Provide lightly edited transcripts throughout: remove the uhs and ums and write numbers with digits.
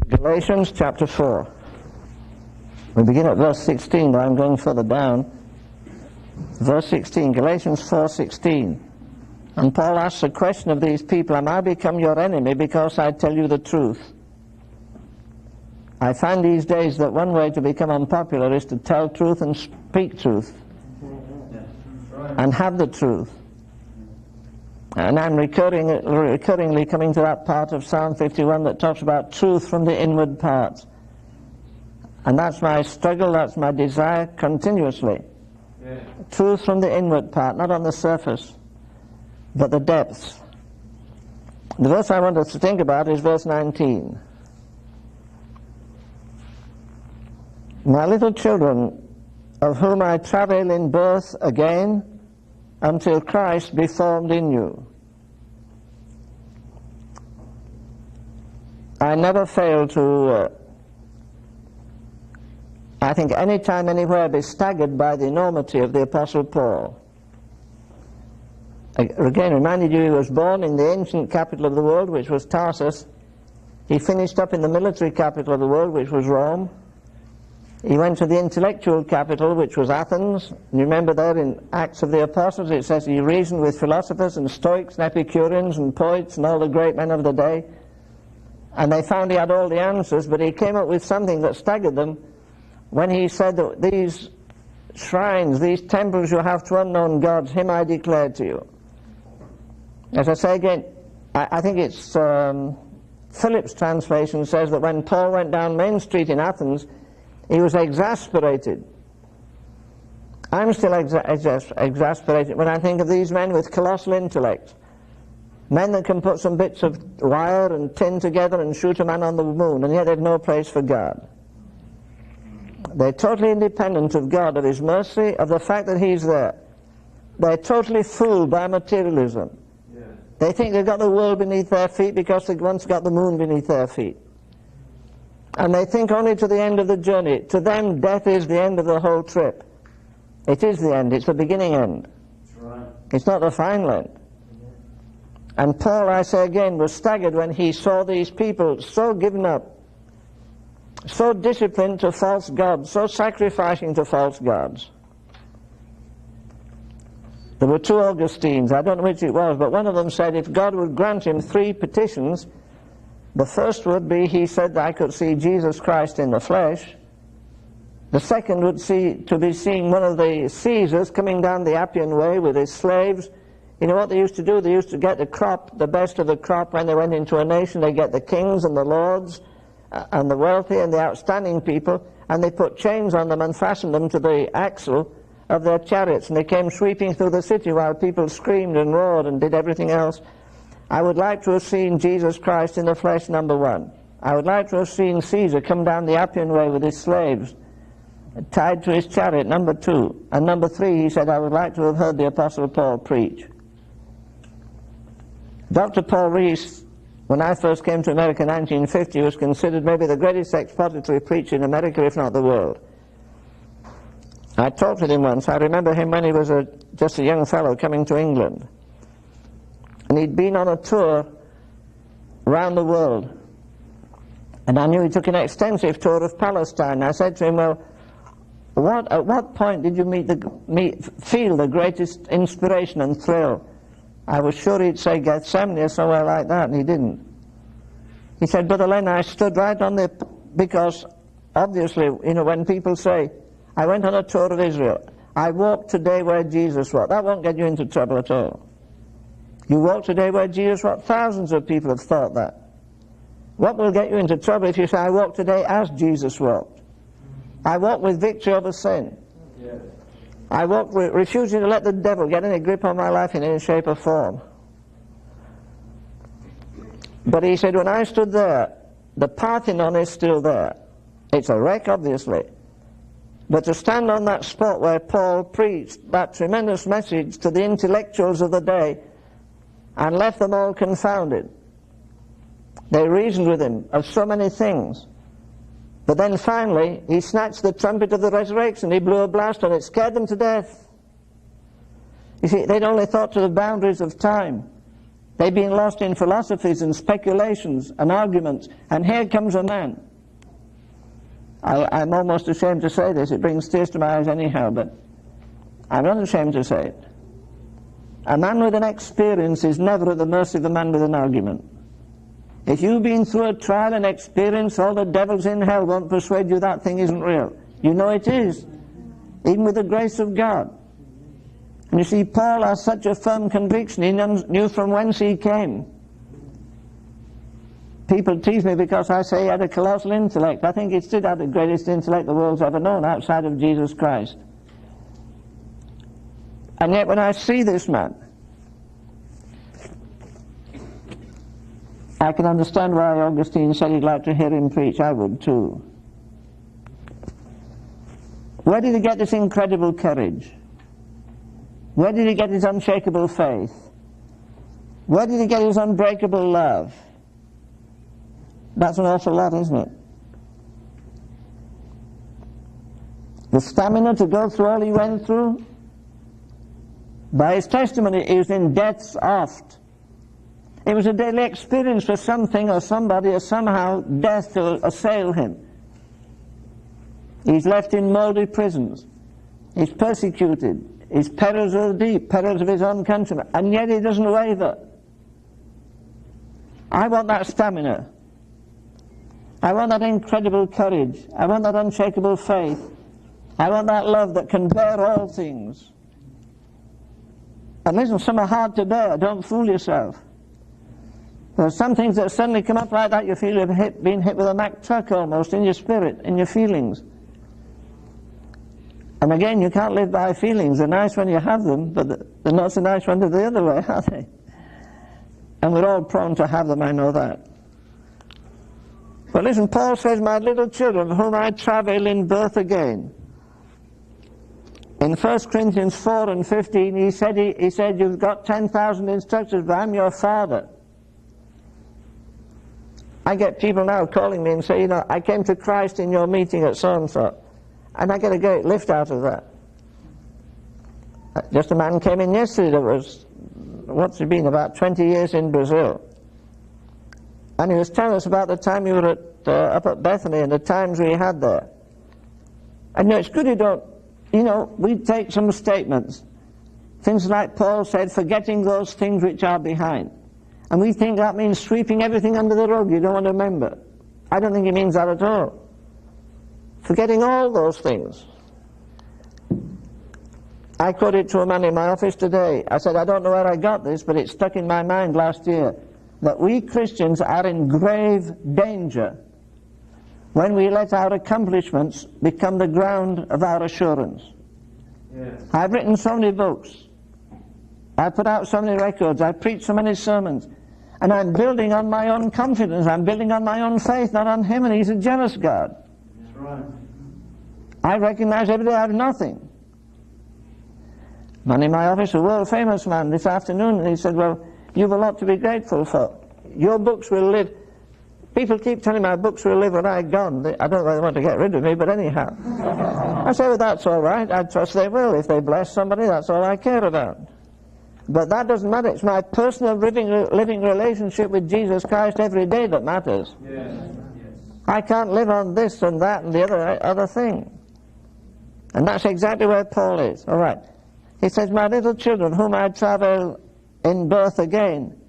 Galatians chapter 4. We begin at verse 16, but I'm going further down. Verse 16, Galatians 4:16. And Paul asks the question of these people, am I become your enemy because I tell you the truth? I find these days that one way to become unpopular is to tell truth and speak truth. And have the truth. And I'm recurringly coming to that part of Psalm 51 that talks about truth from the inward parts. And that's my struggle, that's my desire continuously. Yeah. Truth from the inward part, not on the surface, but the depths. The verse I want us to think about is verse 19. My little children, of whom I travail in birth again, until Christ be formed in you. I never fail to, I think any time, anywhere, be staggered by the enormity of the Apostle Paul. Again, reminded you he was born in the ancient capital of the world, which was Tarsus. He finished up in the military capital of the world, which was Rome. He went to the intellectual capital, which was Athens. You remember there in Acts of the Apostles, it says he reasoned with philosophers and Stoics and Epicureans and poets and all the great men of the day. And they found he had all the answers, but he came up with something that staggered them when he said that these shrines, these temples you have to unknown gods, him I declare to you. As I say again, I think it's Philip's translation says that when Paul went down Main Street in Athens, he was exasperated. I'm still exasperated when I think of these men with colossal intellect. Men that can put some bits of wire and tin together and shoot a man on the moon, and yet they've no place for God. They're totally independent of God, of His mercy, of the fact that He's there. They're totally fooled by materialism. Yeah. They think they've got the world beneath their feet because they've once got the moon beneath their feet. And they think only to the end of the journey. To them, death is the end of the whole trip. It is the end. It's the beginning end. That's right. It's not the final end. And Paul, I say again, was staggered when he saw these people so given up, so disciplined to false gods, so sacrificing to false gods. There were two Augustines, I don't know which it was, but one of them said if God would grant him 3 petitions, the first would be, he said, that I could see Jesus Christ in the flesh. The second would be seeing one of the Caesars coming down the Appian Way with his slaves. You know what they used to do? They used to get the crop, the best of the crop, when they went into a nation. They get the kings and the lords and the wealthy and the outstanding people, and they put chains on them and fastened them to the axle of their chariots, and they came sweeping through the city while people screamed and roared and did everything else. I would like to have seen Jesus Christ in the flesh, number 1. I would like to have seen Caesar come down the Appian Way with his slaves, tied to his chariot, number 2. And number 3, he said, I would like to have heard the Apostle Paul preach. Dr. Paul Rees, when I first came to America in 1950, was considered maybe the greatest expository preacher in America, if not the world. I talked with him once. I remember him when he was just a young fellow coming to England. And he'd been on a tour around the world. And I knew he took an extensive tour of Palestine. I said to him, well, at what point did you feel the greatest inspiration and thrill? I was sure he'd say Gethsemane or somewhere like that, and he didn't. He said, Brother Len, I stood right on the, because obviously, you know, when people say, I went on a tour of Israel, I walked today where Jesus walked, that won't get you into trouble at all. You walk today where Jesus walked. Thousands of people have thought that. What will get you into trouble if you say, I walk today as Jesus walked? I walk with victory over sin. Yes. I walk with refusing to let the devil get any grip on my life in any shape or form. But he said, when I stood there, the Parthenon is still there. It's a wreck, obviously. But to stand on that spot where Paul preached that tremendous message to the intellectuals of the day, and left them all confounded. They reasoned with him of so many things. But then finally, he snatched the trumpet of the resurrection. He blew a blast and it scared them to death. You see, they'd only thought to the boundaries of time. They've been lost in philosophies and speculations and arguments, and here comes a man. I'm almost ashamed to say this, it brings tears to my eyes anyhow, but I'm not ashamed to say it. A man with an experience is never at the mercy of a man with an argument. If you've been through a trial and experience, all the devils in hell won't persuade you that thing isn't real. You know it is, even with the grace of God. And you see, Paul has such a firm conviction, he knew from whence he came. People tease me because I say he had a colossal intellect. I think he still had the greatest intellect the world's ever known outside of Jesus Christ. And yet when I see this man, I can understand why Augustine said he'd like to hear him preach. I would too. Where did he get this incredible courage? Where did he get his unshakable faith? Where did he get his unbreakable love? That's an awful lot, isn't it? The stamina to go through all he went through? By his testimony, he was in deaths oft. It was a daily experience for something or somebody or somehow death to assail him. He's left in mouldy prisons. He's persecuted. His perils are deep, perils of his own countrymen, and yet he doesn't waver. I want that stamina. I want that incredible courage. I want that unshakable faith. I want that love that can bear all things. And listen, some are hard to bear. Don't fool yourself. There are some things that suddenly come up like that, you feel you've been hit with a Mack truck almost in your spirit, in your feelings. And again, you can't live by feelings. They're nice when you have them, but they're not so nice when they're the other way, are they? And we're all prone to have them, I know that. But listen, Paul says, my little children, whom I travail in birth again. In 1 Corinthians 4 and 15, he said, you've got 10,000 instructors, but I'm your father. I get people now calling me and say, you know, I came to Christ in your meeting at so-and-so. And I get a great lift out of that. Just a man came in yesterday that was, what's he been, about 20 years in Brazil. And he was telling us about the time you were up at Bethany and the times we had there. And you know, it's good you don't, you know, we take some statements. Things like Paul said, forgetting those things which are behind. And we think that means sweeping everything under the rug you don't want to remember. I don't think it means that at all. Forgetting all those things. I quoted to a man in my office today. I said, I don't know where I got this, but it stuck in my mind last year, that we Christians are in grave danger when we let our accomplishments become the ground of our assurance. Yes. I've written so many books. I've put out so many records. I've preached so many sermons. And I'm building on my own confidence. I'm building on my own faith, not on him, and he's a jealous God. That's right. I recognize every day I have nothing. Man in my office, a world-famous man, this afternoon, and he said, well, you've a lot to be grateful for. Your books will live. People keep telling me my books will live when I'm gone. I don't really want to get rid of me, but anyhow. I say, well, that's all right. I trust they will. If they bless somebody, that's all I care about. But that doesn't matter. It's my personal living relationship with Jesus Christ every day that matters. Yes. I can't live on this and that and the other thing. And that's exactly where Paul is. All right. He says, my little children, whom I travail in birth again.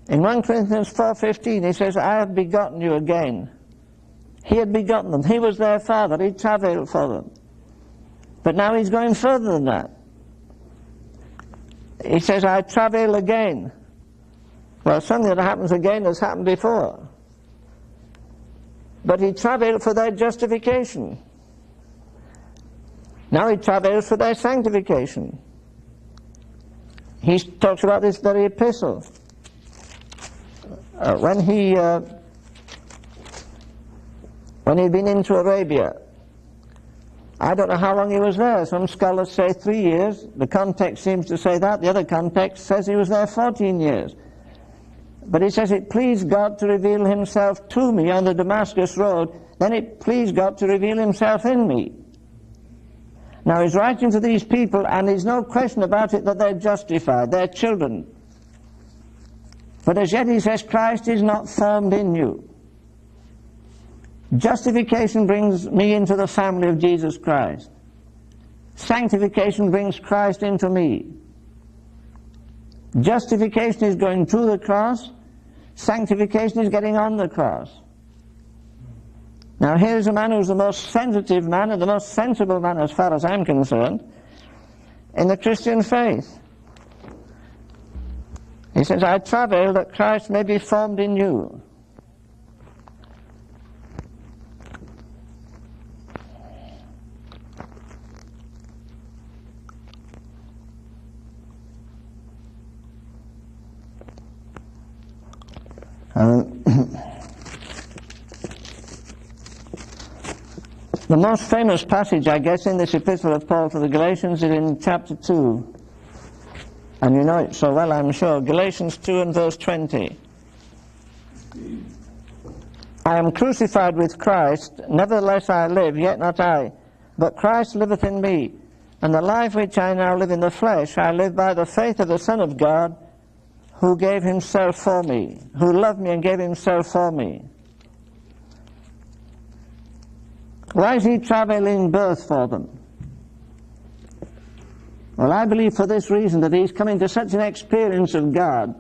In 1 Corinthians 4:15, he says, I have begotten you again. He had begotten them. He was their father. He travailed for them. But now he's going further than that. He says, I travail again. Well, something that happens again has happened before. But he travailed for their justification. Now he travails for their sanctification. He talks about this very epistle. When he'd been into Arabia, I don't know how long he was there. Some scholars say 3 years. The context seems to say that. The other context says he was there 14 years. But he says it pleased God to reveal himself to me on the Damascus road. Then it pleased God to reveal himself in me. Now he's writing to these people, and there's no question about it that they're justified. They're children. But as yet, he says, Christ is not formed in you. Justification brings me into the family of Jesus Christ. Sanctification brings Christ into me. Justification is going to the cross. Sanctification is getting on the cross. Now here's a man who's the most sensitive man and the most sensible man, as far as I'm concerned, in the Christian faith. He says, I travail that Christ may be formed in you. The most famous passage, I guess, in this epistle of Paul to the Galatians is in chapter 2. And you know it so well, I'm sure. Galatians 2 and verse 20. I am crucified with Christ, nevertheless I live, yet not I, but Christ liveth in me. And the life which I now live in the flesh, I live by the faith of the Son of God, who gave himself for me, who loved me and gave himself for me. Why is he traveling birth for them? Well, I believe for this reason, that he's coming to such an experience of God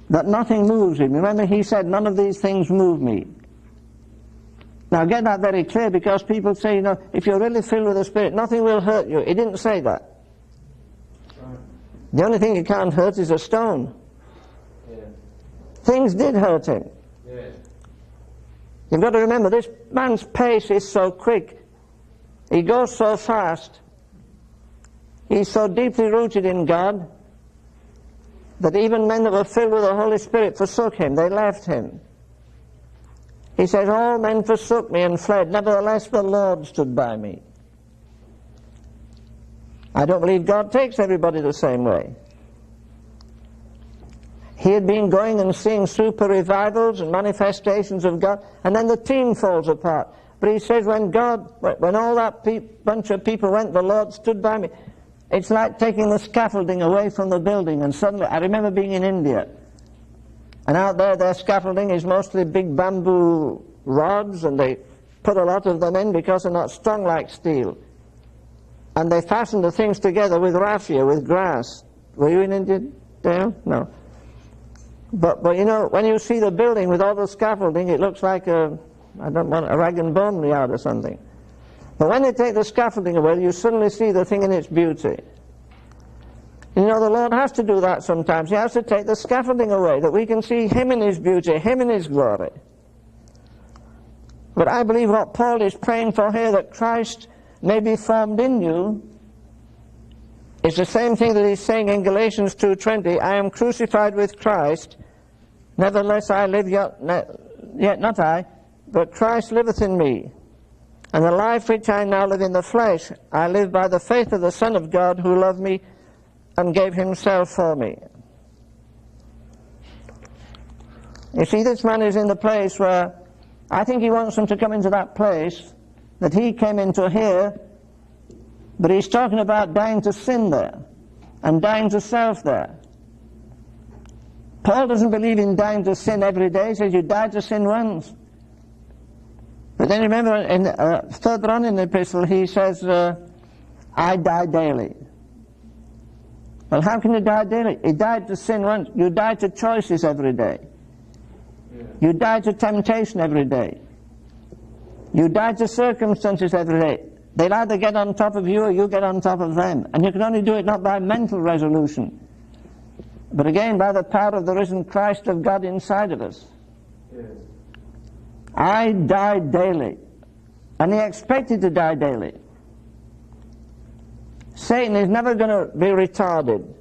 that nothing moves him. Remember, he said, none of these things move me. Now get that very clear, because people say, you know, if you're really filled with the Spirit, nothing will hurt you. He didn't say that. Right. The only thing you can't hurt is a stone. Yeah. Things did hurt him. Yeah. You've got to remember, this man's pace is so quick. He goes so fast. He's so deeply rooted in God that even men that were filled with the Holy Spirit forsook him. They left him. He says, all men forsook me and fled. Nevertheless, the Lord stood by me. I don't believe God takes everybody the same way. He had been going and seeing super revivals and manifestations of God, and then the team falls apart. But he says, when all that bunch of people went, the Lord stood by me. It's like taking the scaffolding away from the building, and suddenly, I remember being in India, and out there their scaffolding is mostly big bamboo rods, and they put a lot of them in because they're not strong like steel. And they fasten the things together with raffia, with grass. Were you in India, Dale? No. But you know, when you see the building with all the scaffolding, it looks like a rag and bone yard or something. But when they take the scaffolding away, you suddenly see the thing in its beauty. You know, the Lord has to do that sometimes. He has to take the scaffolding away, that we can see him in his beauty, him in his glory. But I believe what Paul is praying for here, that Christ may be formed in you, is the same thing that he's saying in Galatians 2:20, I am crucified with Christ, nevertheless I live, yet not I, but Christ liveth in me. And the life which I now live in the flesh, I live by the faith of the Son of God, who loved me and gave himself for me. You see, this man is in the place where I think he wants them to come into that place that he came into here, but he's talking about dying to sin there and dying to self there. Paul doesn't believe in dying to sin every day. He says you die to sin once. But then remember, further on in the epistle, he says, I die daily. Well, how can you die daily? He died to sin once. You die to choices every day. Yeah. You die to temptation every day. You die to circumstances every day. They'll either get on top of you or you get on top of them. And you can only do it not by mental resolution, but again by the power of the risen Christ of God inside of us. Yes. I die daily. And he expected to die daily. Satan is never going to be retarded.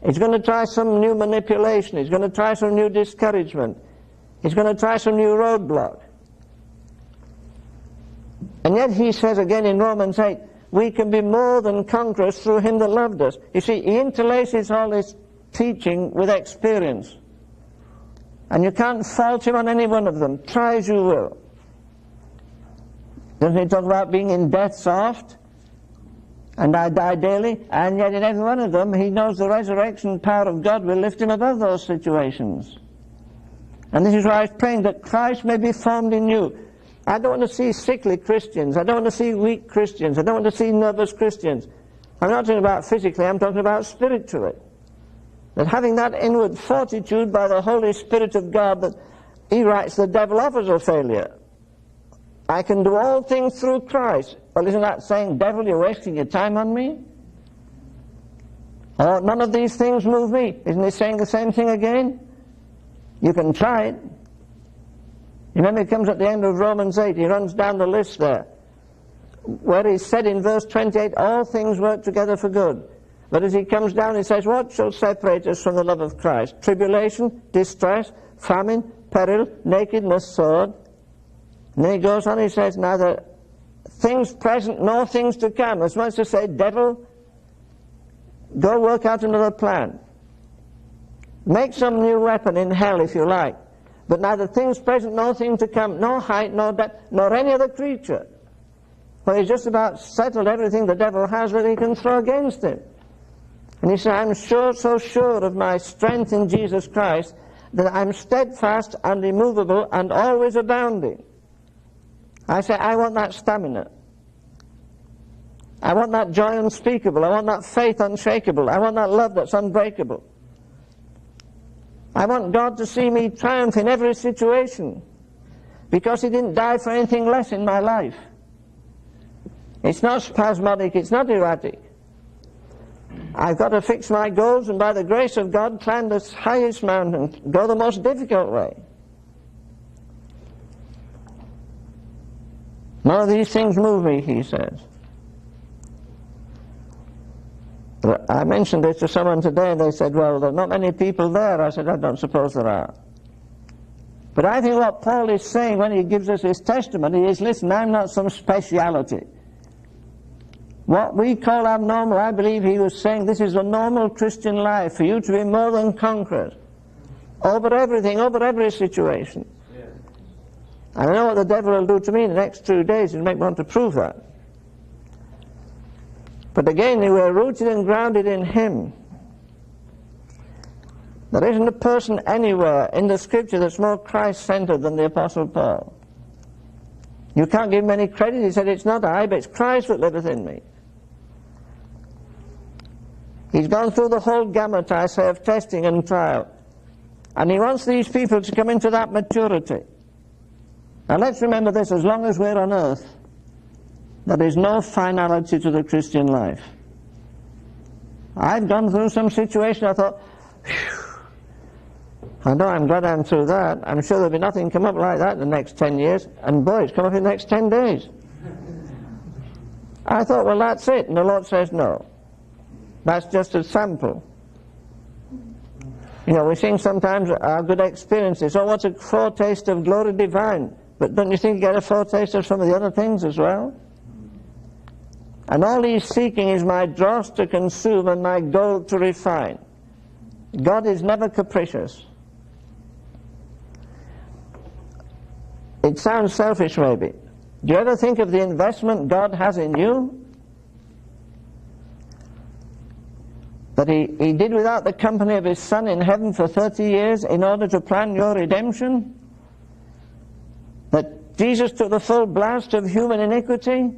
He's going to try some new manipulation. He's going to try some new discouragement. He's going to try some new roadblock. And yet he says again in Romans 8, we can be more than conquerors through him that loved us. You see, he interlaces all this teaching with experience. And you can't fault him on any one of them, try as you will. Doesn't he talk about being in death's oft? and I die daily, and yet in every one of them he knows the resurrection power of God will lift him above those situations. And this is why I was praying that Christ may be formed in you. I don't want to see sickly Christians. I don't want to see weak Christians. I don't want to see nervous Christians. I'm not talking about physically, I'm talking about spiritually. That having that inward fortitude by the Holy Spirit of God, that he writes the devil off as a failure. I can do all things through Christ. Well, isn't that saying, devil, you're wasting your time on me? Oh, none of these things move me. Isn't he saying the same thing again? You can try it. You remember he comes at the end of Romans 8, he runs down the list there, where he said in verse 28, all things work together for good. But as he comes down, he says, what shall separate us from the love of Christ? Tribulation, distress, famine, peril, nakedness, sword. And then he goes on, he says, neither things present nor things to come. As much as to say, devil, go work out another plan. Make some new weapon in hell if you like. But neither things present nor things to come, nor height, nor depth, nor any other creature. Well, he's just about settled everything the devil has that he can throw against him. And he said, I'm sure, so sure of my strength in Jesus Christ, that I'm steadfast and immovable and always abounding. I say, I want that stamina. I want that joy unspeakable. I want that faith unshakable. I want that love that's unbreakable. I want God to see me triumph in every situation, because he didn't die for anything less in my life. It's not spasmodic, it's not erratic. I've got to fix my goals, and by the grace of God climb the highest mountain, go the most difficult way. None of these things move me, he says. I mentioned this to someone today, and they said, well, there are not many people there. I said, I don't suppose there are. But I think what Paul is saying when he gives us his testimony is, listen, I'm not some speciality. What we call abnormal, I believe he was saying, this is a normal Christian life, for you to be more than conquerors over everything, over every situation. Yeah. And I know what the devil will do to me in the next 2 days. He'll make me want to prove that. But again, we were rooted and grounded in him. There isn't a person anywhere in the Scripture that's more Christ-centered than the Apostle Paul. You can't give him any credit. He said, it's not I, but it's Christ that liveth in me. He's gone through the whole gamut, I say, of testing and trial. And he wants these people to come into that maturity. Now let's remember this, as long as we're on earth, there is no finality to the Christian life. I've gone through some situation, I thought, I know, I'm glad I'm through that. I'm sure there'll be nothing come up like that in the next 10 years. And boy, it's come up in the next 10 days. I thought, well, that's it. And the Lord says, no. That's just a sample. You know, we sing sometimes our good experiences. Oh, what's a foretaste of glory divine? But don't you think you get a foretaste of some of the other things as well? And all he's seeking is my dross to consume and my gold to refine. God is never capricious. It sounds selfish maybe. Do you ever think of the investment God has in you? That he did without the company of his Son in heaven for 30 years in order to plan your redemption? That Jesus took the full blast of human iniquity?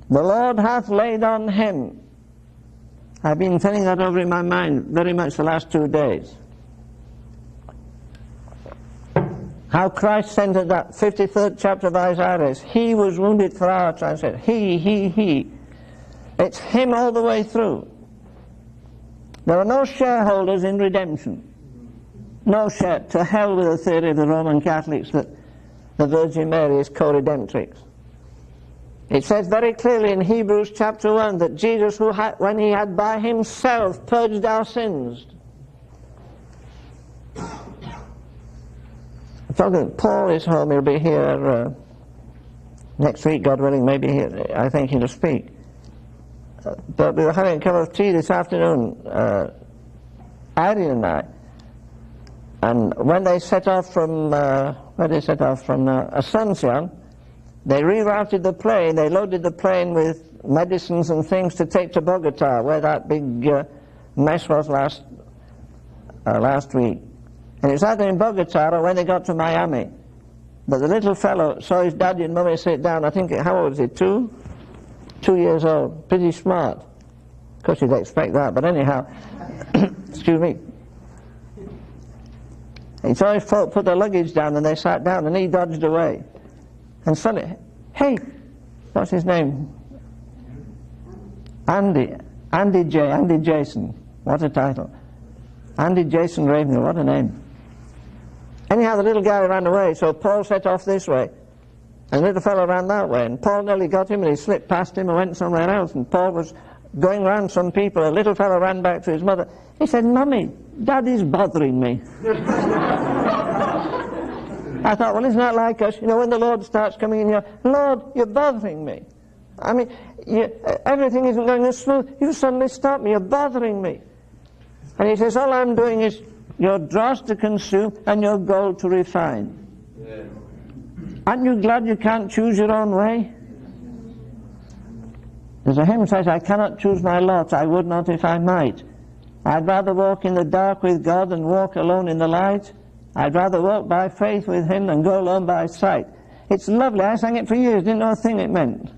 The Lord hath laid on him. I've been turning that over in my mind very much the last 2 days. How Christ centered that 53rd chapter of Isaiah is, he was wounded for our transgression. He. It's him all the way through. There are no shareholders in redemption. No share. To hell with the theory of the Roman Catholics that the Virgin Mary is co-redemptrix. It says very clearly in Hebrews chapter 1 that Jesus, when he had by himself purged our sins. Paul is home, he'll be here next week, God willing, maybe here, I think he'll speak. But we were having a cup of tea this afternoon, Irene and I, and when they set off from, where they set off from Asuncion, they rerouted the plane, they loaded the plane with medicines and things to take to Bogota, where that big mess was last week. And it was either in Bogota or when they got to Miami. But the little fellow saw his daddy and mummy sit down. I think, how old was he, 2? 2 years old. Pretty smart. Of course, you'd expect that, but anyhow, excuse me. He saw his folk put their luggage down and they sat down and he dodged away. And suddenly, hey, what's his name? Andy Jason. What a title. Andy Jason Ravenhill, what a name. Anyhow, the little guy ran away, so Paul set off this way. And the little fellow ran that way, and Paul nearly got him, and he slipped past him and went somewhere else, and Paul was going round some people. A little fellow ran back to his mother. He said, Mummy, Daddy's bothering me. I thought, well, isn't that like us? You know, when the Lord starts coming in here, Lord, you're bothering me. I mean, everything isn't going as smooth. You suddenly stop me, you're bothering me. And he says, all I'm doing is your dross to consume and your gold to refine. Yeah. Aren't you glad you can't choose your own way? There's a hymn that says, I cannot choose my lot, I would not if I might. I'd rather walk in the dark with God than walk alone in the light. I'd rather walk by faith with Him than go alone by sight. It's lovely. I sang it for years, didn't know a thing it meant.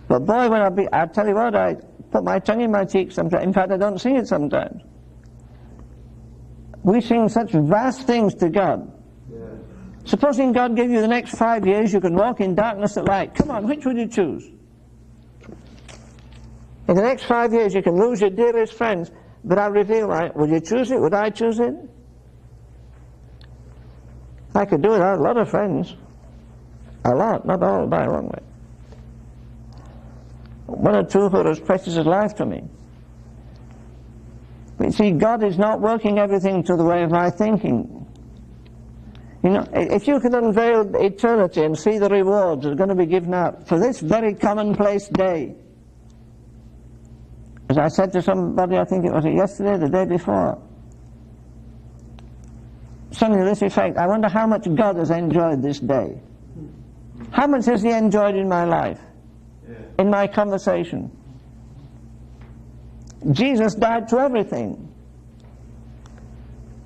But boy, when I tell you what, I put my tongue in my cheek sometimes. In fact, I don't sing it sometimes. We sing such vast things to God. Yeah. Supposing God gave you the next 5 years, you can walk in darkness at light. Come on, which would you choose? In the next 5 years, you can lose your dearest friends, but I reveal, right? Would you choose it? Would I choose it? I could do without a lot of friends. A lot, not all, by a long way. One or two who are as precious as life to me. But see, God is not working everything to the way of my thinking. You know, if you can unveil eternity and see the rewards that are going to be given out for this very commonplace day. As I said to somebody, I think it was yesterday, the day before, something to this effect, I wonder how much God has enjoyed this day. How much has He enjoyed in my life? In my conversation? Jesus died to everything.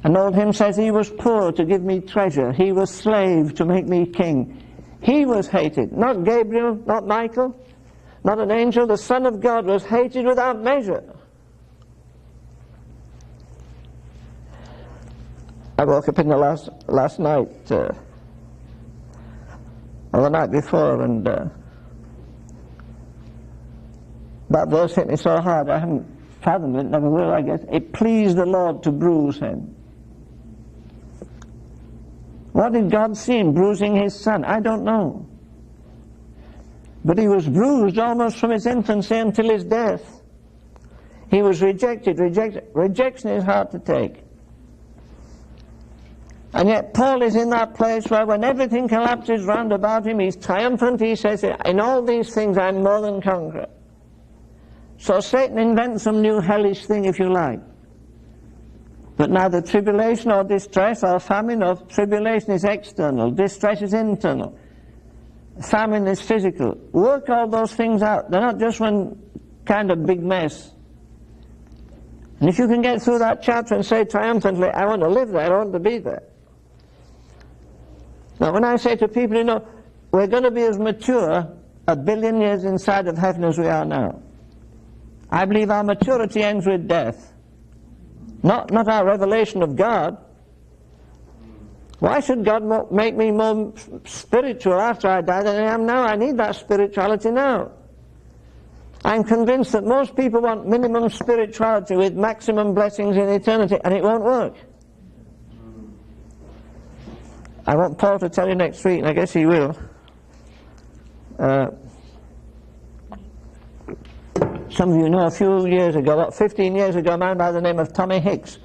An old hymn says, He was poor to give me treasure. He was slave to make me king. He was hated. Not Gabriel, not Michael, not an angel. The Son of God was hated without measure. I woke up in the last night, or the night before, and that verse hit me so hard, I haven't fathomed it, never will, I guess. It pleased the Lord to bruise Him. What did God see in bruising His Son? I don't know. But He was bruised almost from His infancy until His death. He was rejected. Rejection is hard to take. And yet Paul is in that place where when everything collapses round about him, he's triumphant. He says, in all these things I'm more than conqueror. So Satan invents some new hellish thing, if you like. But neither tribulation or distress or famine or tribulation is external. Distress is internal. Famine is physical. Work all those things out. They're not just one kind of big mess. And if you can get through that chapter and say triumphantly, I want to live there, I want to be there. Now when I say to people, you know, we're going to be as mature 1 billion years inside of heaven as we are now. I believe our maturity ends with death. Not our revelation of God. Why should God make me more spiritual after I die than I am now? I need that spirituality now. I'm convinced that most people want minimum spirituality with maximum blessings in eternity, and it won't work. I want Paul to tell you next week, and I guess he will. Some of you know a few years ago, about 15 years ago, a man by the name of Tommy Hicks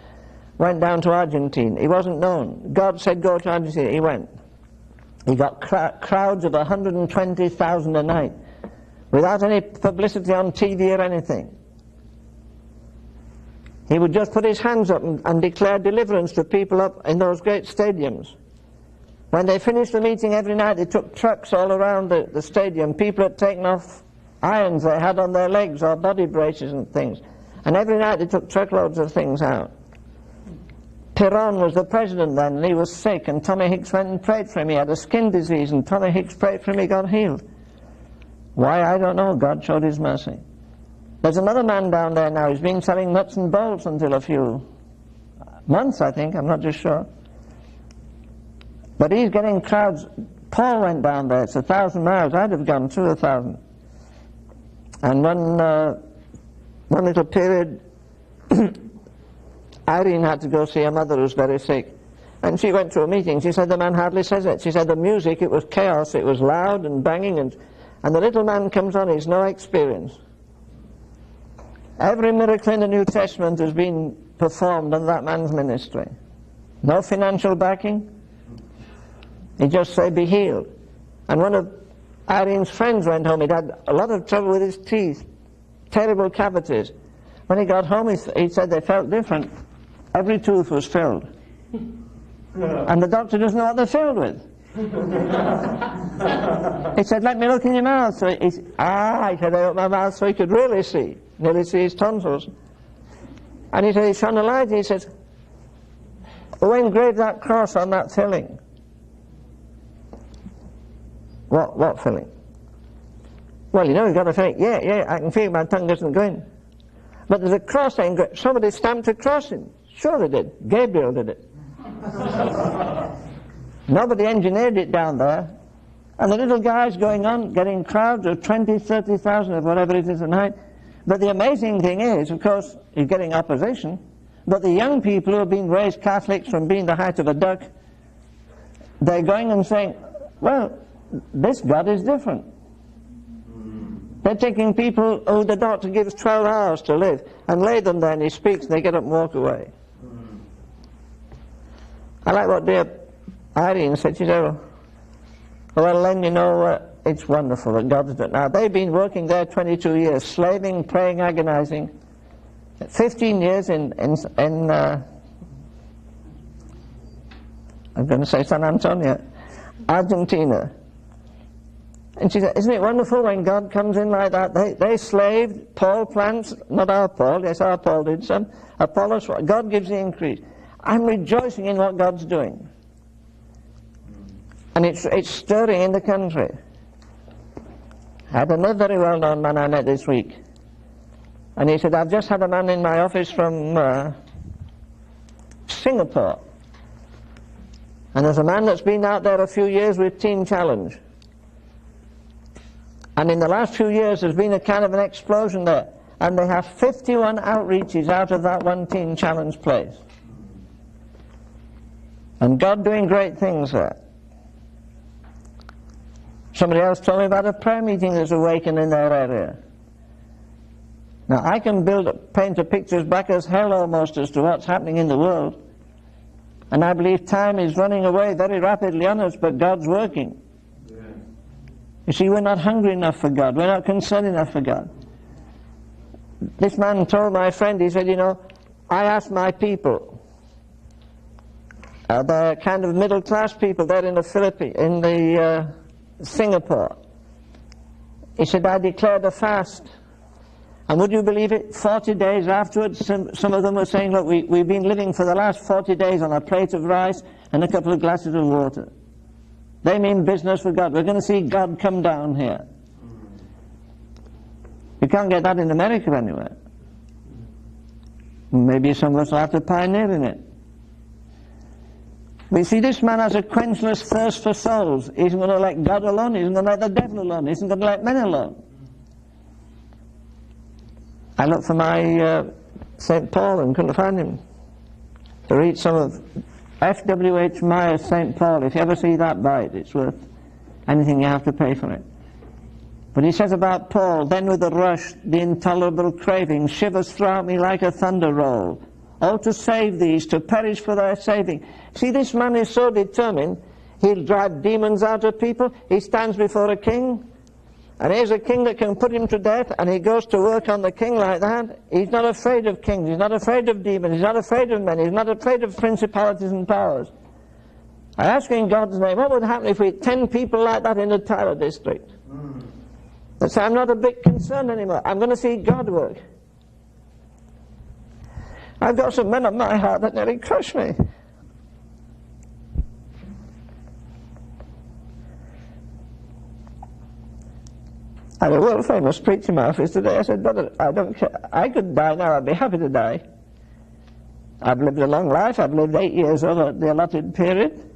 went down to Argentina. He wasn't known. God said go to Argentina. He went. He got crowds of 120,000 a night without any publicity on TV or anything. He would just put his hands up and declare deliverance to people up in those great stadiums. When they finished the meeting every night, they took trucks all around the stadium. People had taken off irons they had on their legs or body braces and things. And every night they took truckloads of things out. Peron was the president then, and he was sick, and Tommy Hicks went and prayed for him. He had a skin disease, and Tommy Hicks prayed for him, he got healed. Why, I don't know. God showed his mercy. There's another man down there now. He's been selling nuts and bolts until a few months, I think. I'm not just sure. But he's getting crowds. Paul went down there. It's 1,000 miles. I'd have gone to 1,000. And one little period, Irene had to go see her mother who was very sick. And she went to a meeting. She said the man hardly says it. She said the music, it was chaos. It was loud and banging. And the little man comes on. He's no experience. Every miracle in the New Testament has been performed under that man's ministry. No financial backing. He just said, be healed. And one of Irene's friends went home. He'd had a lot of trouble with his teeth. Terrible cavities. When he got home, he said they felt different. Every tooth was filled. And the doctor doesn't know what they're filled with. He said, let me look in your mouth. So he said, I opened my mouth so he could really see. Nearly see his tonsils. And he said, he shone a light. He said, who engraved that cross on that filling? What filling? Well, you know, you've got to think, yeah, I can feel my tongue doesn't go in. But there's a cross engraved. Somebody stamped a cross in. Sure they did. Gabriel did it. Nobody engineered it down there. And the little guy's going on, getting crowds of 20, 30,000 or whatever it is a night. But the amazing thing is, of course, he's getting opposition. But the young people who have been raised Catholics from being the height of a duck, they're going and saying, well, this God is different. They're taking people who the doctor gives 12 hours to live and lay them there and he speaks and they get up and walk away. I like what dear Irene said. She said, well, Len, you know, it's wonderful that God's done. Now, they've been working there 22 years, slaving, praying, agonizing. 15 years in I'm going to say San Antonio, Argentina. And she said, isn't it wonderful when God comes in like that? They slaved, Paul plants, not our Paul, yes, our Paul did some. Apollos, God gives the increase. I'm rejoicing in what God's doing. And it's stirring in the country. I had another very well-known man I met this week. And he said, I've just had a man in my office from Singapore. And there's a man that's been out there a few years with Teen Challenge. And in the last few years there's been a kind of an explosion there. And they have 51 outreaches out of that one Teen Challenge place. And God doing great things there. Somebody else told me about a prayer meeting that's awakened in their area. Now I can paint a picture as black as hell almost as to what's happening in the world. And I believe time is running away very rapidly on us, but God's working. You see, we're not hungry enough for God. We're not concerned enough for God. This man told my friend, he said, you know, I asked my people, they're kind of middle-class people there in the Philippines, Singapore. He said, I declared a fast. And would you believe it? 40 days afterwards, some of them were saying, look, we've been living for the last 40 days on a plate of rice and a couple of glasses of water. They mean business for God. We're going to see God come down here. You can't get that in America anywhere. Maybe some of us will have to pioneer in it. We see this man has a quenchless thirst for souls. He isn't going to let God alone. He isn't going to let the devil alone. He isn't going to let men alone. I looked for my St. Paul and couldn't find him. To read some of F.W.H. Myers' St. Paul. If you ever see that, buy it. It's worth anything you have to pay for it. But he says about Paul, then with a rush, the intolerable craving shivers throughout me like a thunder roll. Oh, to save these, to perish for their saving. See, this man is so determined, he'll drive demons out of people. He stands before a king, and here's a king that can put him to death, and he goes to work on the king like that. He's not afraid of kings, he's not afraid of demons, he's not afraid of men, he's not afraid of principalities and powers. I ask you in God's name, what would happen if we had 10 people like that in the Tyler district? They say, I'm not a bit concerned anymore. I'm going to see God work. I've got some men on my heart that nearly crush me. I had a world famous preacher in my office today. I said, brother, I don't care. I could die now. I'd be happy to die. I've lived a long life. I've lived 8 years over the allotted period.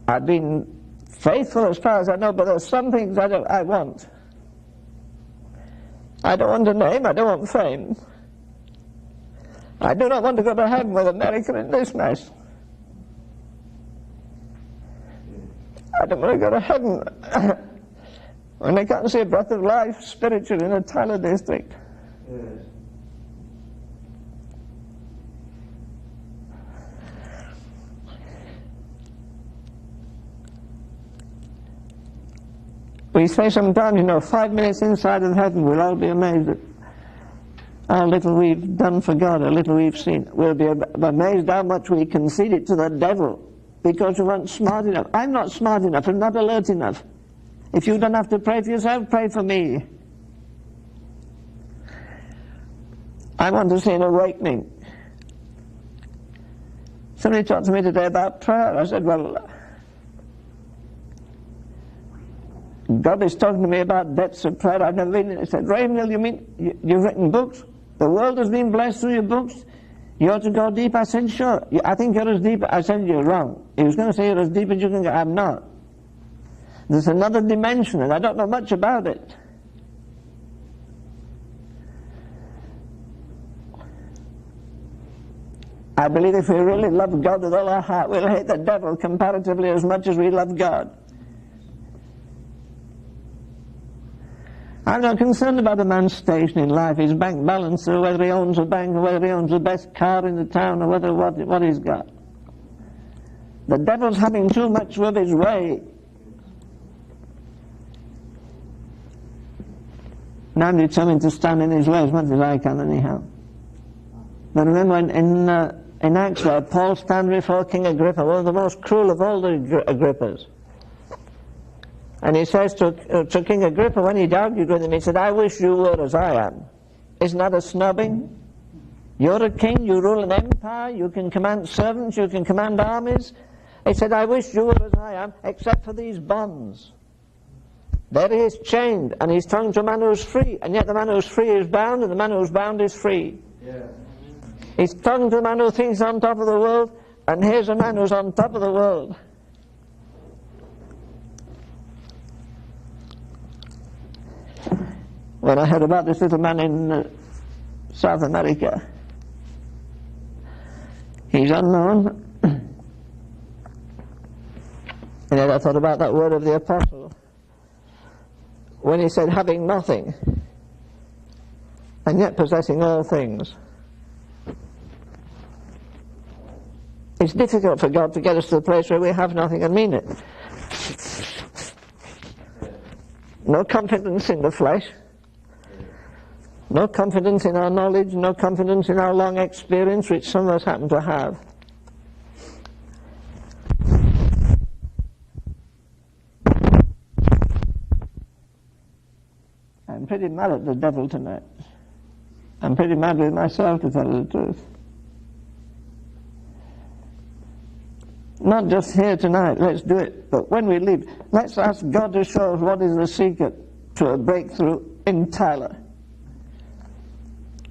I've been faithful as far as I know, but there's some things I want. I don't want a name. I don't want fame. I do not want to go to heaven with America in this mess. I don't want to go to heaven when I can't see a breath of life spiritual in a Tyler district. Yes. We say sometimes, 5 minutes inside of heaven, we'll all be amazed at how little we've done for God, how little we've seen. We'll be amazed how much we conceded to the devil because we weren't smart enough. I'm not smart enough. I'm not alert enough. If you don't have to pray for yourself, pray for me. I want to see an awakening. Somebody talked to me today about prayer. I said, well, God is talking to me about depths of prayer. I've never been in it. He said, Ravenhill, you mean you've written books? The world has been blessed through your books? You ought to go deep. I said, sure. I think you're as deep. I said, you're wrong. He was going to say you're as deep as you can go. I'm not. There's another dimension, and I don't know much about it. I believe if we really love God with all our heart, we'll hate the devil comparatively as much as we love God. I'm not concerned about a man's station in life, his bank balance, or whether he owns a bank, or whether he owns the best car in the town, or whether what he's got. The devil's having too much of his way. And I'm determined to stand in his way as much as I can anyhow. But remember in Acts where Paul stands before King Agrippa, one of the most cruel of all the Agrippas. And he says to King Agrippa, when he'd argued with him, he said, I wish you were as I am. Isn't that a snubbing? You're a king, you rule an empire, you can command servants, you can command armies. He said, I wish you were as I am, except for these bonds. There he is chained, and he's talking to a man who's free, and yet the man who's free is bound, and the man who's bound is free. Yeah. He's talking to a man who thinks on top of the world, and here's a man who's on top of the world. When I heard about this little man in South America, he's unknown, and yet I thought about that word of the apostle when he said having nothing and yet possessing all things. It's difficult for God to get us to the place where we have nothing and mean it. No confidence in the flesh, no confidence in our knowledge, no confidence in our long experience, which some of us happen to have. I'm pretty mad at the devil tonight. I'm pretty mad with myself, to tell you the truth. Not just here tonight, let's do it, but when we leave, let's ask God to show us what is the secret to a breakthrough in Tyler.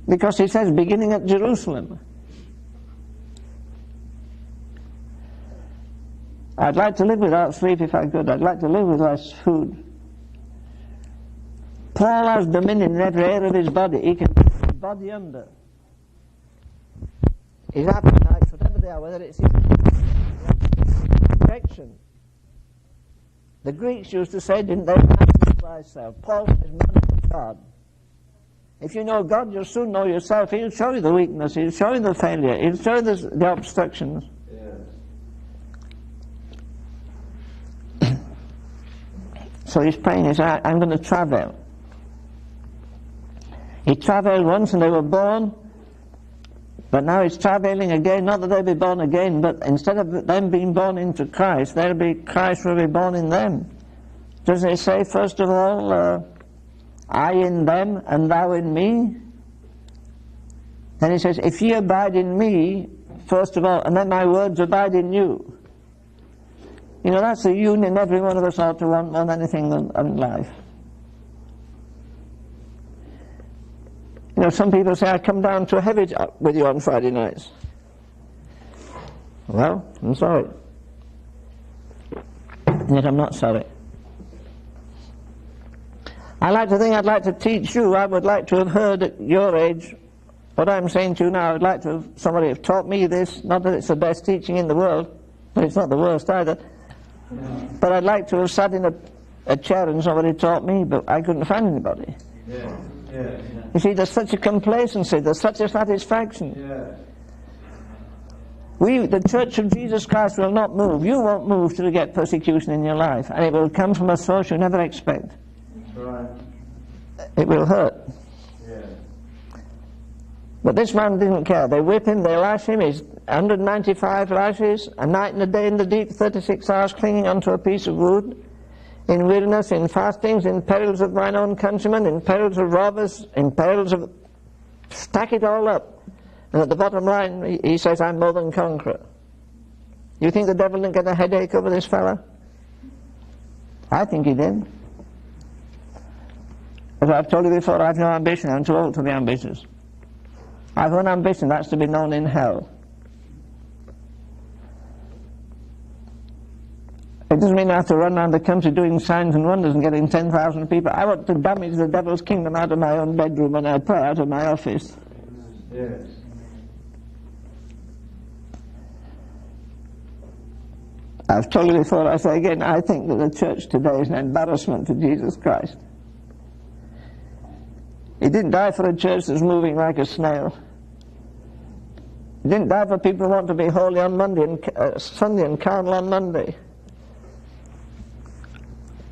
Because he says, beginning at Jerusalem. I'd like to live without sleep if I could. I'd like to live with less food. Paul has dominion in every area of his body. He can put his body under. His appetites, whatever they are, whether it's his direction. The Greeks used to say, didn't they, magnify thyself. Paul says, magnify God. If you know God, you'll soon know yourself. He'll show you the weakness, he'll show you the failure, he'll show you the obstructions. Yes. So he's praying, he says, I'm going to travel. He travelled once and they were born, but now he's travelling again, not that they'll be born again, but instead of them being born into Christ, Christ will be born in them. Does it say, first of all, I in them and thou in me? Then he says, if ye abide in me, first of all, and then my words abide in you. You know, that's the union every one of us ought to want more than anything in life. You know, some people say, I come down to a heavy with you on Friday nights. Well, I'm sorry. And yet I'm not sorry. I like to think I'd like to teach you. I would like to have heard at your age what I'm saying to you now. I'd like to have somebody have taught me this. Not that it's the best teaching in the world, but it's not the worst either. But I'd like to have sat in a chair and somebody taught me, but I couldn't find anybody. You see, there's such a complacency, there's such a satisfaction. The Church of Jesus Christ will not move. You won't move till you get persecution in your life, and it will come from a source you never expect. It will hurt. But this man didn't care. They whip him, they lash him. He's 195 lashes, a night and a day in the deep, 36 hours clinging onto a piece of wood, in weariness, in fastings, in perils of mine own countrymen, in perils of robbers, in perils of... Stack it all up. And at the bottom line, he says, I'm more than conqueror. You think the devil didn't get a headache over this fella? I think he did. As I've told you before, I've no ambition. I'm too old to be ambitious. I've one ambition, that's to be known in hell. It doesn't mean I have to run around the country doing signs and wonders and getting 10,000 people. I want to damage the devil's kingdom out of my own bedroom and I pray out of my office. Yes. I've told you before, I say again, I think that the church today is an embarrassment to Jesus Christ. He didn't die for a church that's moving like a snail. He didn't die for people who want to be holy on Monday and Sunday and carnal on Monday.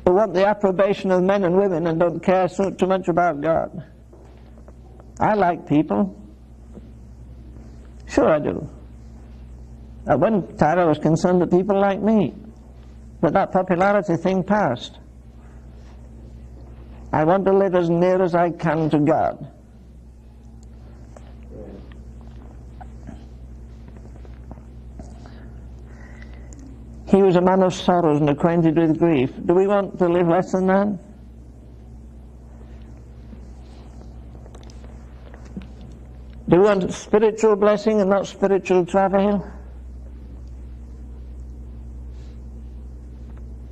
Who want the approbation of men and women and don't care too much about God. I like people. Sure I do. At one time I was concerned that people like me. But that popularity thing passed. I want to live as near as I can to God. He was a man of sorrows and acquainted with grief. Do we want to live less than that? Do we want spiritual blessing and not spiritual travail?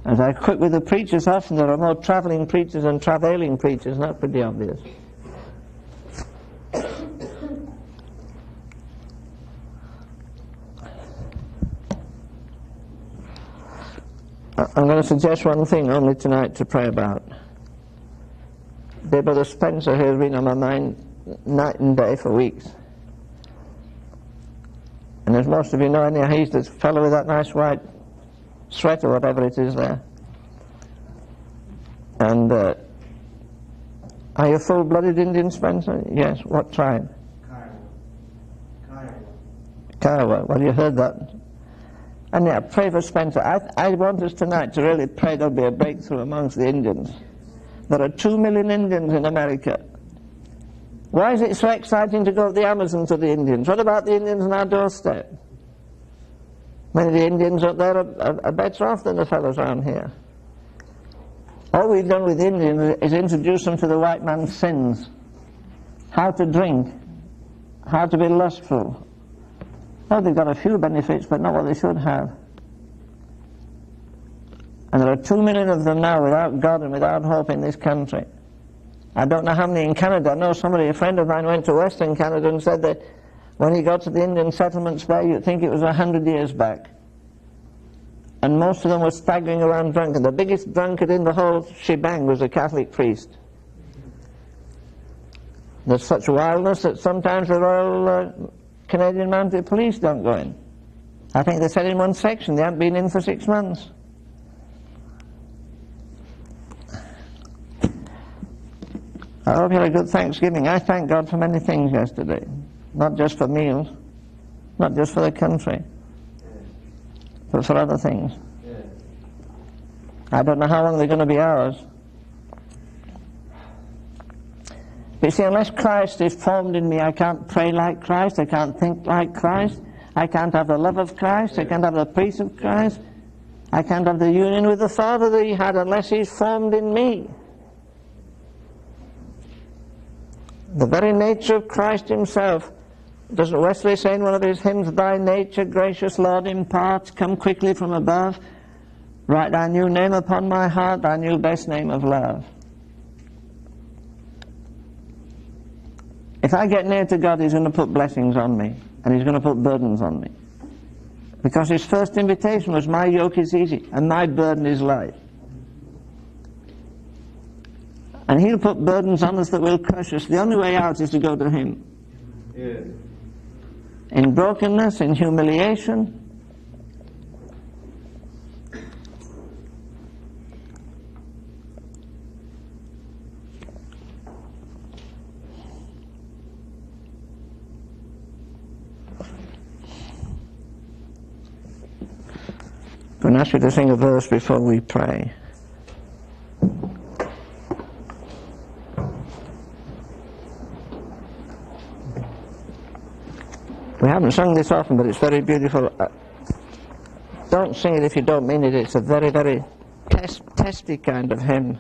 As I quit with the preachers, often there are more travelling preachers than travailing preachers, and that's pretty obvious. I'm going to suggest one thing only tonight to pray about. Dear Brother Spencer here has been on my mind night and day for weeks. And as most of you know, anyhow, he's the fellow with that nice white sweater, whatever it is there. And are you a full-blooded Indian, Spencer? Yes. What tribe? Kiowa. Well, you heard that. And yeah, pray for Spencer. I want us tonight to really pray there'll be a breakthrough amongst the Indians. There are 2 million Indians in America. Why is it so exciting to go to the Amazon to the Indians? What about the Indians on our doorstep? Many of the Indians up there are better off than the fellows around here. All we've done with Indians is introduce them to the white man's sins. How to drink, how to be lustful. Oh, they've got a few benefits, but not what they should have. And there are 2 million of them now without God and without hope in this country. I don't know how many in Canada. I know somebody, a friend of mine, went to Western Canada and said that when he got to the Indian settlements there, you'd think it was 100 years back. And most of them were staggering around drunk. And the biggest drunkard in the whole shebang was a Catholic priest. There's such wildness that sometimes the Royal Canadian Mounted Police don't go in. I think they said in one section they haven't been in for 6 months. I hope you had a good Thanksgiving. I thank God for many things yesterday. Not just for meals, not just for the country, but for other things. I don't know how long they're going to be ours. But you see, unless Christ is formed in me, I can't pray like Christ, I can't think like Christ, I can't have the love of Christ, I can't have the peace of Christ, I can't have the union with the Father that he had unless he's formed in me. The very nature of Christ himself. Doesn't Wesley say in one of his hymns, "Thy nature, gracious Lord, impart, come quickly from above, write thy new name upon my heart, thy new best name of love." If I get near to God, he's going to put blessings on me, and he's going to put burdens on me. Because his first invitation was, my yoke is easy, and my burden is light. And he'll put burdens on us that will crush us. The only way out is to go to him. Yeah. In brokenness, in humiliation. I'm going to ask you to sing a verse before we pray. We haven't sung this often, but it's very beautiful. Don't sing it if you don't mean it. It's a very, very testy kind of hymn.